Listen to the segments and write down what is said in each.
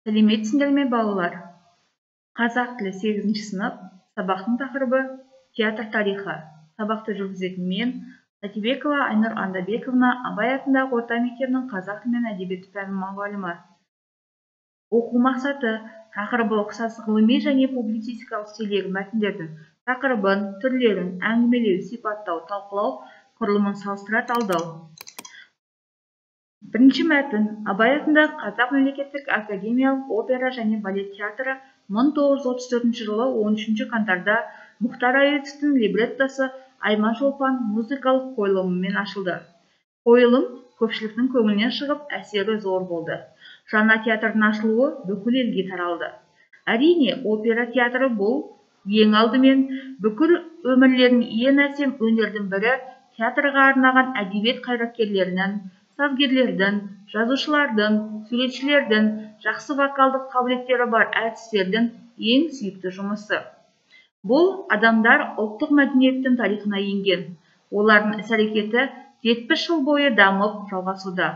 Сәлеметсіңдер ме балалар? Қазақ тілі 8-ші сынып, сабақтың тақырыбы театр тарихы. Сабақты жүргізетін мен, Сатибекова Айнұр Андабековна, Абай атындағы орта мектебінің қазақ тілі мен әдебиеті пәні мұғалімі. Оқу мақсаты тақырыбы ұқсас ғылыми және публицистикалық стильдегі мәтіндердің тақырыбын, түрлерін, әңгімелеу, сипаттау, талқылау, құрылымын салыстыра талдау. Бірінші мәтін Абай атындағы Қазақ мемлекеттік академиялық опера және балет театры 1934 жылы 13 қаңтарда Мұхтар Әуезовтің либреттосы Айман Шолпан музыкалық қойылымымен ашылды. Қойылым көпшіліктің көңілінен шығып, әсері зор болды. Жаңа театрдың ашылуы бүкіл елге таралды. Әрине, опера театры бұл ең алдымен бүкіл өмірлерін ең әсем өнердің бірі театрға арнаған әдебиет қайраткерлерінің, сазгерлердің, жазушылардың, суретшілердің, жақсы вокалдық қабілеттері бар әртістердің ең сүйікті жұмысы. Бұл адамдар ұлттық мәдениеттің тарихына енген. Олардың іс-әрекеті 70 жыл бойы дамып жалғасуда.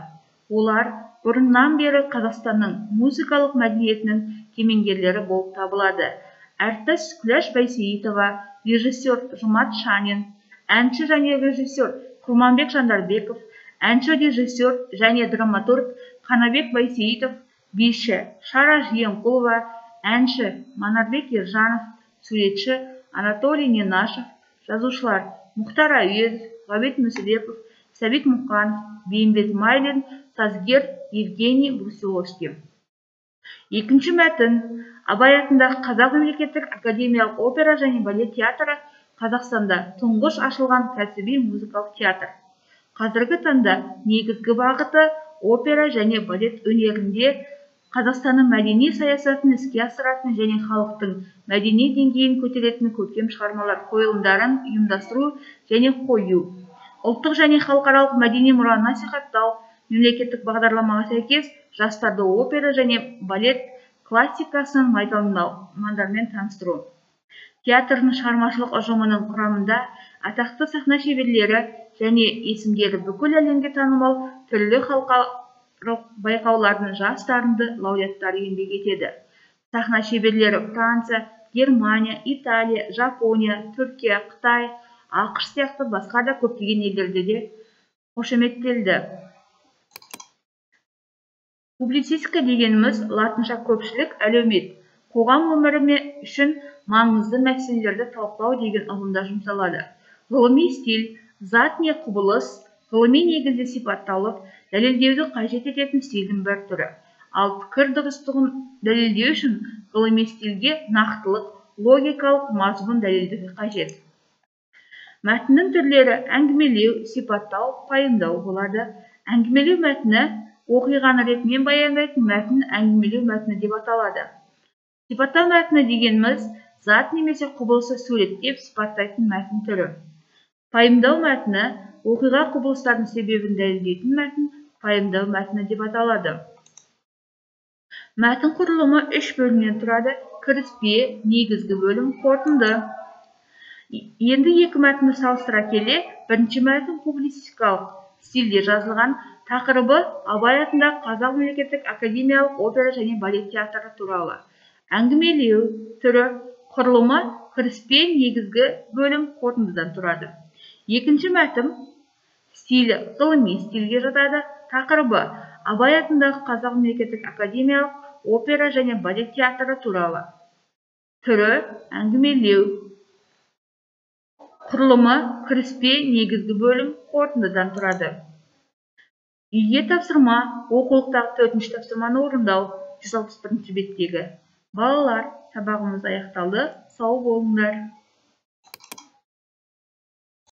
Олар бұрыннан бері Қазақстанның музыкалық мәдениетінің кемеңгерлері болып табылады. Әртіс Күләш Байсейітова, режиссер Жұмат Шанин, әнші және режиссер Құрманбек Жандарбеков, әнші режиссер және драматург Қанабек Байсейітов, биші Шара Жиенқұлова, әнші Манарбек Ержанов, суретші Анатолий Ненашев, жазушылар Мұхтар Әуезов, Ғабит Мүсірепов, Сәбит Мұқанов, Бейімбет Майлин, сазгер Евгений Брусиловский. Екінші мәтін Абай атындағы Қазақ мемлекеттік академиялық опера және балет театры Қазақстанда тұңғыш ашылған кәсіби музыкалық театр. Қазіргі таңда негізгі бағыты опера және балет өнерінде Қазақстанның мәдени саясатын іске асыратын және халықтың мәдени деңгейін көтеретін көркем шығармалар қойылымдарын ұйымдастыру және қою. Ұлттық және халықаралық мәдени мұраны насихаттау, мемлекеттік бағдарламаға сәйкес жастарды опера және балет классикасының майталмандарымен таныстыру. Театрның шығармашылық ұжымының құрамында атақты сахна шеберлері және есімдері бүкіл әлемге танымал түрлі халықаралық байқаулардың жас дарынды лауреаттары еңбек етеді. Сахна шеберлері Франция, Германия, Италия, Жапония, Түркия, Қытай, ақш сияқты басқа да көптеген елдерде де қошеметтелді. Публицистика дегеніміз латынша көпшілік, әлеумет, қоғам өмірі үшін маңызды мәселелерді талқылау деген ұғымда жұмсалады. Ғылыми стиль, зат не құбылыс, ғылыми негізде сипатталып, дәлелдеуді қажет ететін стильдің бір түрі. Ал пікір дұрыстығын дәлелдеу үшін ғылыми стильге нақтылық, логикалық мазмұн дәлелдігі қажет. Мәтіннің түрлері әңгімелеу, сипаттау, пайымдау болады. Әңгімелеу мәтіні оқиғаны ретімен баяндайтын мәтін әңгімелеу мәтіні деп аталады. Сипаттау мәтіні дегеніміз зат немесе құбылысы суреттеп сипаттайтын мәтін түрі. Пайымдау мәтіні оқиға құбылыстардың себебін дәлелдейтін мәтін пайымдау мәтіні деп аталады. Мәтін құрылымы 3 бөлімнен тұрады: кіріспе, негізгі бөлім, қорытынды. Енді екі мәтінді салыстыра келе, бірінші мәтін публицистикалық стильде жазылған, тақырыбы Абай атындағы Қазақ мемлекеттік академиялық опера және балет театры туралы. Әңгімелеу түрі, құрылымы кіріспе, негізгі бөлім, қорытындыдан тұрады. Екінші мәтін стилі ғылыми стильге жатады, тақырыбы Абай атындағы Қазақ мемлекеттік академиялық опера және балет театры туралы. Түрі әңгімелеу. Құрылымы кіріспе, негізгі бөлім, қорытындыдан тұрады. Үйге тапсырма, оқулықтағы 4-ші тапсырманы орындау, 161-ші беттегі. Балалар, сабағымыз аяқталды, сау болыңдар.